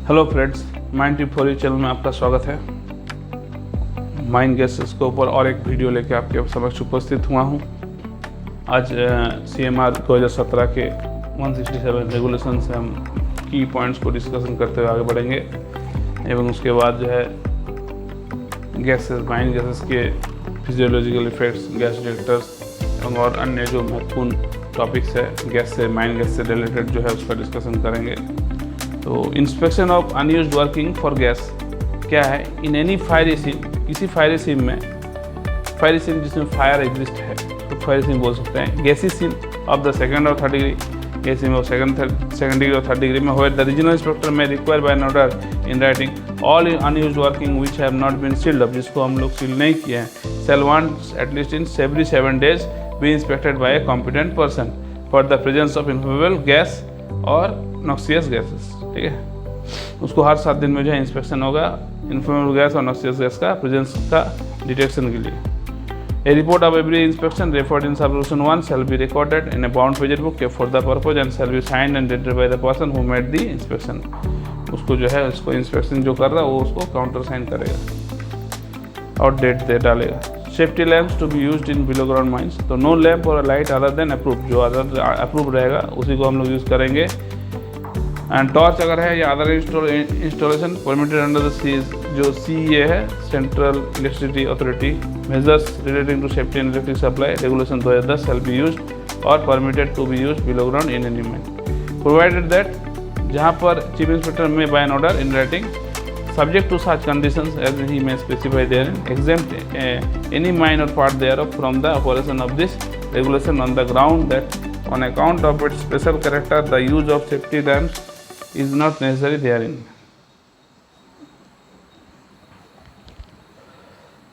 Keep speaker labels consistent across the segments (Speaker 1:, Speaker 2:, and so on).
Speaker 1: Hello friends, mind tip for you channel में आपका स्वागत है। माइंड गैसेस के ऊपर और एक वीडियो लेके आपके समक्ष उपस्थित हुआ हूँ। आज CMR 2017 के 167 रेगुलेशन से हम की पॉइंट्स को डिस्कशन करते हुए आगे बढ़ेंगे एवं उसके बाद जो है गैसेस, माइंड गैसेस के फिजियोलॉजिकल इफेक्ट्स, गैस डिटेक्टर्स एवं और अन्य जो महत्वपूर्ण टॉपिक्स है गैस से, माइंड गैस से रिलेटेड जो है उसका डिस्कशन करेंगे। तो inspection of unused working for gas क्या है? इन एनी फायरी सीन, किसी फायरी सीन में, फायरी सीन जिसमें फायर एग्जिस्ट है तो फायरी सीन बोल सकते हैं। Gassy seam of the second और थर्ड डिग्री, गैसी में सेकंड डिग्री और थर्ड डिग्री में हो the regional inspector may require by an order in writing all unused working which have not been sealed up, जिसको हम लोग seal नहीं किए हैं, shall once at least in every 7 days be inspected by a competent person for the presence of inflammable gas और noxious gases. ठीक है, उसको हर 7 दिन में जो है इंस्पेक्शन होगा इन्फ्लेमेबल गैस और नॉक्सियस गैस का प्रेजेंस का डिटेक्शन के लिए। A report of every inspection referred in sub resolution 1 shall be recorded in a bound page book kept for the purpose and shall be signed and dated by the person who made the inspection. उसको जो है उसको inspection जो कर रहा है वो उसको काउंटर साइन करेगा और डेट दे डालेगा। Safety lamps to be used in below ground mines, तो नो लैम्प और लाइट अदर देन अप्रूव, जो अदर अप्रूव रहेगा उसी को हम लोग यूज़ करेंगे। एंड टॉर्च अगर है या other installation permitted under the C, जो CEA है, central electricity authority, measures relating to safety and electric supply regulation 2010 shall be used or permitted to be used below ground in any mine provided that, जहाँ पर chief inspector में by an order in writing subject to such conditions as he may specify therein, exempt any mine or part thereof from the operation of this regulation on the ground that on account of its special character the use of safety lamps is not necessary therein.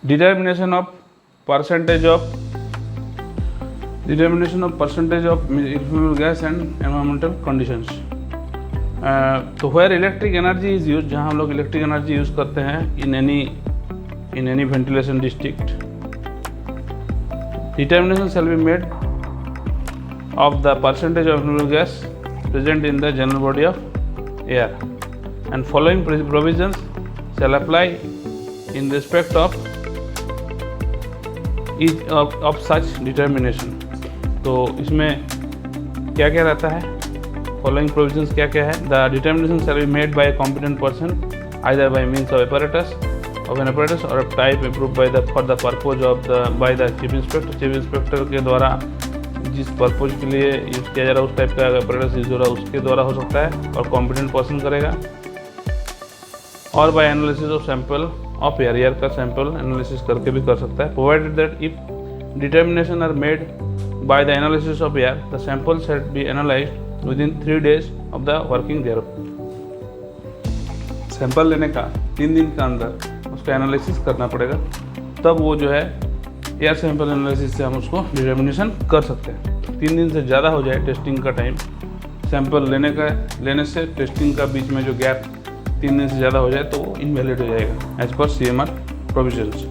Speaker 1: Determination of percentage of inflammable gas and environmental conditions. तो where electric energy is use, जहाँ हम लोग electric energy use करते हैं in any ventilation district, determination shall be made of the percentage of inflammable gas present in the general body of air and following provisions shall apply in respect of such determination. तो इसमें क्या क्या रहता है, following provisions क्या क्या है? The determination shall be made by a competent person either by means of an apparatus और type approve by the for the purpose of the by the chief inspector. Chief inspector के द्वारा जिस purpose के लिए use किया जा रहा है उस टाइप का apparatus यूज हो रहा है उसके द्वारा हो सकता है और कॉम्पिटेंट पर्सन करेगा। और by analysis of sample of air का सैंपल एनालिसिस करके भी कर सकता है। Provided that if determination are made by the analysis of air the sample shall be analysed within 3 days of the working thereof। Sample लेने का 3 दिन के अंदर उसका एनालिसिस करना पड़ेगा, तब वो जो है एयर सैंपल एनालिसिस से हम उसको डिटर्मिनेशन कर सकते हैं। 3 दिन से ज़्यादा हो जाए टेस्टिंग का टाइम, सैंपल लेने से टेस्टिंग का बीच में जो गैप 3 दिन से ज़्यादा हो जाए तो वो इनवैलिड हो जाएगा as per CMR provisions.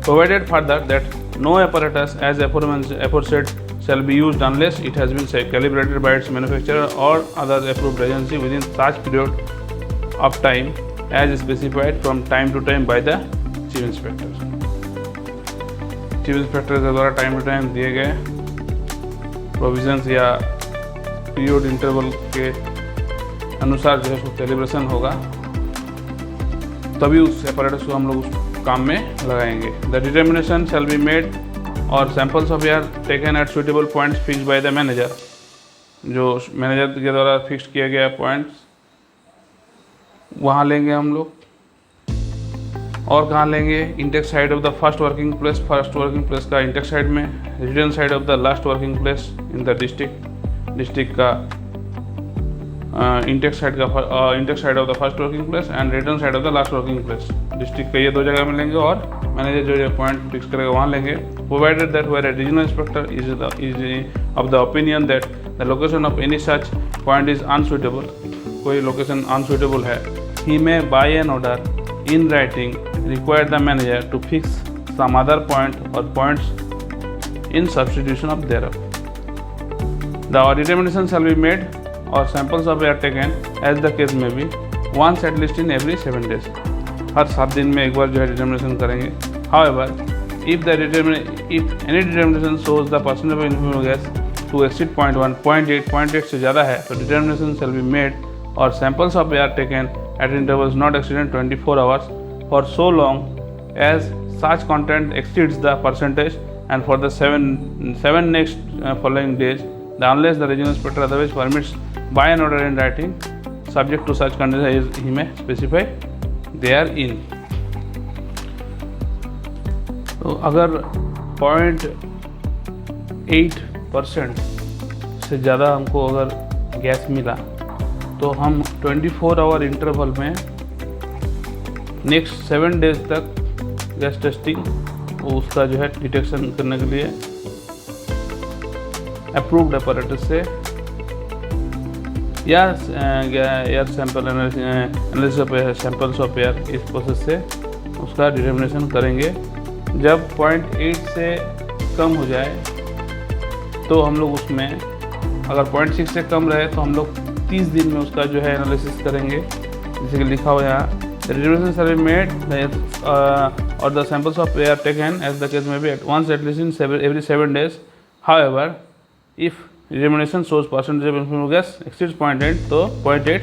Speaker 1: Provided further that no apparatus as aforesaid shall be used unless it has been calibrated by its manufacturer or other approved agency within such period of time as specified from time to time by the chief inspector। Chief inspector के द्वारा time to time दिए गए provisions या period interval के अनुसार जो है उसको कैलिब्रेशन होगा, तभी उस apparatus को हम लोग उस काम में लगाएंगे। The determination shall be made or samples of air taken at suitable points fix by the manager, जो मैनेजर के द्वारा फिक्स किया गया पॉइंट्स वहाँ लेंगे हम लोग। और कहाँ लेंगे? Intake side of the first working place का इंटेक साइड में, return side of the last working place in the district का intake side of the first working place and return side of the last working place. District का ये 2 जगह में लेंगे और manager जो पॉइंट फिक्स करेगा वहाँ लेंगे। Provided that where a regional inspector is of the opinion that the location of any such point is unsuitable, कोई लोकेशन अनसुटेबल है, he may by an order in writing require the manager to fix some other point or points in substitution of thereof. The determination shall be made or samples of air taken as the case may be once at least in every 7 days, हर 7 दिन में एक बार जो है determination करेंगे। However, if any determination shows the percentage of inflammable gas to exceed 0.1, 0.8 से ज़्यादा है तो determination shall be made or samples of air taken at intervals not exceeding 24 hours for so long as such content exceeds the percentage, and for the seven next following days, unless the regional inspector otherwise permits by an order in writing, subject to such conditions he may specify therein। तो अगर 0.8% से ज़्यादा हमको अगर gas मिला तो हम 24 our interval में नेक्स्ट 7 डेज तक गैस टेस्टिंग उसका जो है डिटेक्शन करने के लिए अप्रूव्ड अपैरेटस से या air sample analysis of samples of air, इस प्रोसेस से उसका डिटर्मिनेशन करेंगे। जब 0.8 से कम हो जाए तो हम लोग उसमें, अगर 0.6 से कम रहे तो हम लोग 30 दिन में उसका जो है एनालिसिस करेंगे। जैसे कि लिखा हुआ यहाँ, the determination shall be made or the samples of air taken as the case may be at once at least in every 7 days. However, if determination shows percentage of inflammable gas exceeds 0.8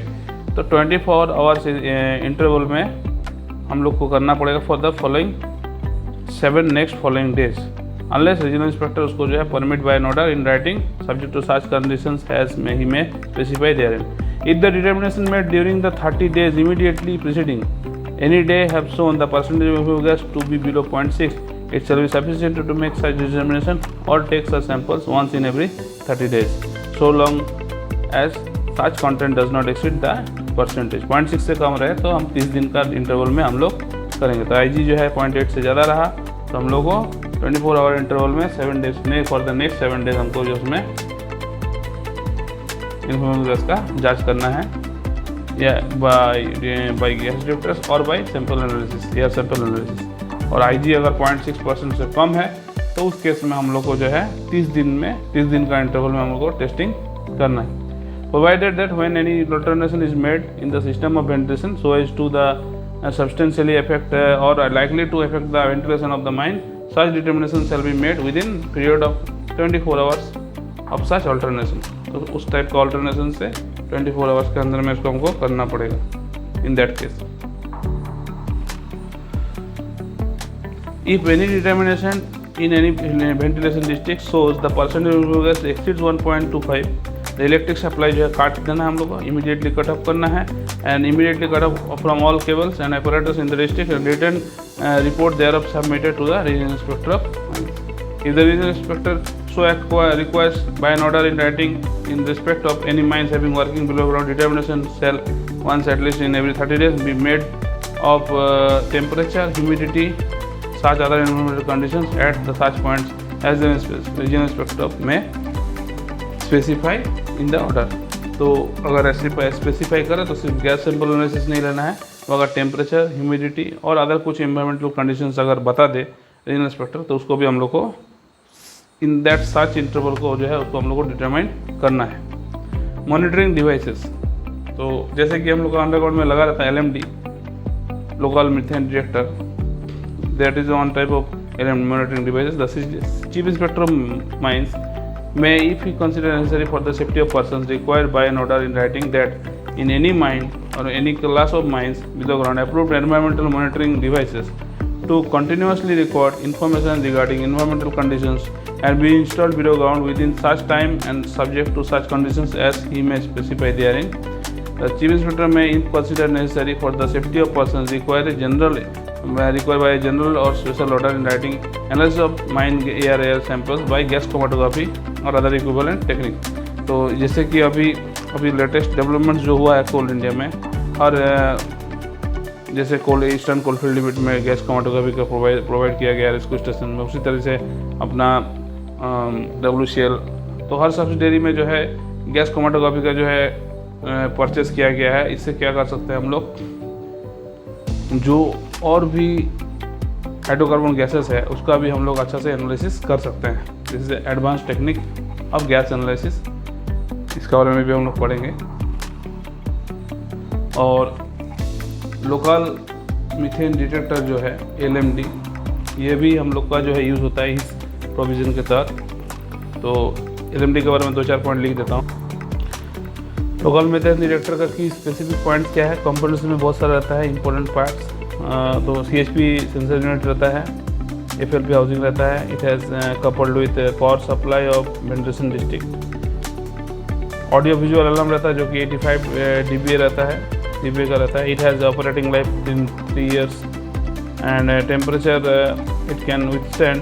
Speaker 1: तो 24 hours interval में हम लोग को करना पड़ेगा for the following 7 next following days, unless regional inspector उसको जो है permit by an order in writing subject to such conditions as may he may specify therein. If the determination made during the 30 days immediately preceding any day have shown the percentage of inflammable gas to be below 0.6, it shall be sufficient to make such determination or take such samples once in every 30 days, so long as such content does not exceed the percentage। 0.6 से कम रहे तो हम 30 दिन का interval में हम लोग करेंगे। तो IG जो है 0.8 से ज़्यादा रहा तो हम लोग को 24 आवर इंटरवल में 7 डेज में फॉर द नेक्स्ट 7 डेज हमको जो उसमें इन्फ्लामेबल गैस का जाँच करना है, या बाय गैस डिटेक्टर्स और bye sample analysis, air sample analysis. और IG अगर 0.6% से कम है तो उस केस में हम लोग को जो है 30 दिन का इंटरवल में हम लोग को टेस्टिंग करना है। Provided that when any alternation is made in the system of ventilation so as to the substantially affect or likely to affect the ventilation of the mine, such determination shall be made within period of 24 hours of such alternation। तो उस type का alternation से 24 hours के अंदर में इसको हमको करना पड़ेगा। In that case if any determination in any ventilation district shows the percentage of gas exceeds 1.25, the electric supply जो है काट देना है हम लोग को, इमीडिएटली कट ऑफ करना है and immediately cut off from all cables and apparatus in the district and written report thereof submitted to the regional inspector of mines। If the regional inspector so requires by an order in writing in respect of any mines having working below ground, determination shall once at least in every 30 days be made of temperature, humidity, such other environmental conditions at the such points as the regional inspector may specify in the order। तो अगर ऐसे specify करे तो सिर्फ gas sample analysis नहीं लेना है, वो अगर टेम्परेचर, ह्यूमिडिटी और अदर कुछ एनवायरमेंटल कंडीशंस अगर बता दे रीजनल इंस्पेक्टर तो उसको भी हम लोग को इन दैट सच इंटरवल को जो है उसको हम लोग को डिटरमाइन करना है। मॉनिटरिंग डिवाइसेस, तो जैसे कि हम लोग का अंडरग्राउंड में लगा रहता है LMD, local methane detector, that is one type of LMD monitoring devices। The chief inspector of mines may, if he considers necessary for the safety of persons, required by an order in writing that in any mine or any class of mines below ground, approved environmental monitoring devices to continuously record information regarding environmental conditions and be installed below ground within such time and subject to such conditions as he may specify therein। The chief inspector may, if considered necessary for the safety of persons, required by a general or special order in writing analysis of mine air samples by gas chromatography और other equivalent technique. तो जैसे कि अभी latest developments जो हुआ है कोल India में, और जैसे कोल ईस्टर्न कोलफील्ड लिमिट में गैस क्रोमेटोग्राफी का प्रोवाइड किया गया है इसको स्टेशन में, उसी तरह से अपना WCL, तो हर सब्सिडरी में जो है गैस क्रोमेटोग्राफी का जो है परचेस किया गया है। इससे क्या कर सकते हैं हम लोग, जो और भी हाइड्रोकार्बन गैसेस है उसका भी हम लोग अच्छा से एनालिसिस कर सकते हैं। This is advance technique of gas analysis, इसके बारे में भी हम लोग पढ़ेंगे। और लोकल मीथेन डिटेक्टर जो है LMD, ये भी हम लोग का जो है यूज़ होता है इस प्रोविज़न के तहत। तो LMD के बारे में 2-4 पॉइंट लिख देता हूँ। लोकल मीथेन डिटेक्टर का की स्पेसिफिक पॉइंट क्या है? कंपोनेंट्स में बहुत सारा रहता है इंपॉर्टेंट पार्ट्स। तो CHP सेंसर यूनिट रहता है, FLP हाउसिंग रहता है, it has coupled with power supply of ventilation district. Audio visual alarm रहता है जो कि 85 dBA रहता है, dBA का रहता है। It has operating life in 3 years and temperature it can withstand.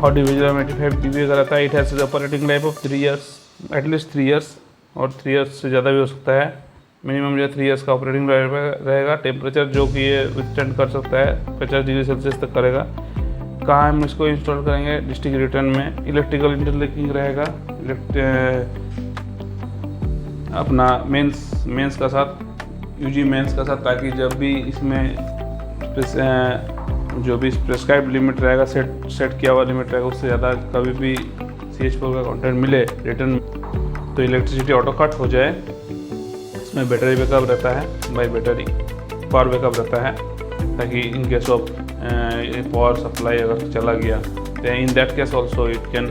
Speaker 1: Audio visual 85 dBA का रहता है। It has operating life of 3 years, at least 3 years, और 3 years से ज़्यादा भी हो सकता है। मिनिमम जो 3 years का ऑपरेटिंग रहेगा। टेम्परेचर जो कि ये विथस्टैंड कर सकता है 50 डिग्री सेल्सियस तक करेगा। कहाँ हम इसको इंस्टॉल करेंगे? डिस्ट्रिक्ट रिटर्न में। इलेक्ट्रिकल इंटरलिंकिंग रहेगा अपना मेंस का साथ, UG मेंस का साथ, ताकि जब भी इसमें जो भी प्रेस्क्राइब लिमिट रहेगा, सेट किया हुआ लिमिट रहेगा, उससे ज़्यादा कभी भी CH4 का कंटेंट मिले रिटर्न तो इलेक्ट्रिसिटी ऑटो कट हो जाए। इसमें बैटरी बैकअप रहता है, बाय बैटरी पावर बैकअप रहता है, ताकि in case of power supply अगर चला गया तो in that case also it can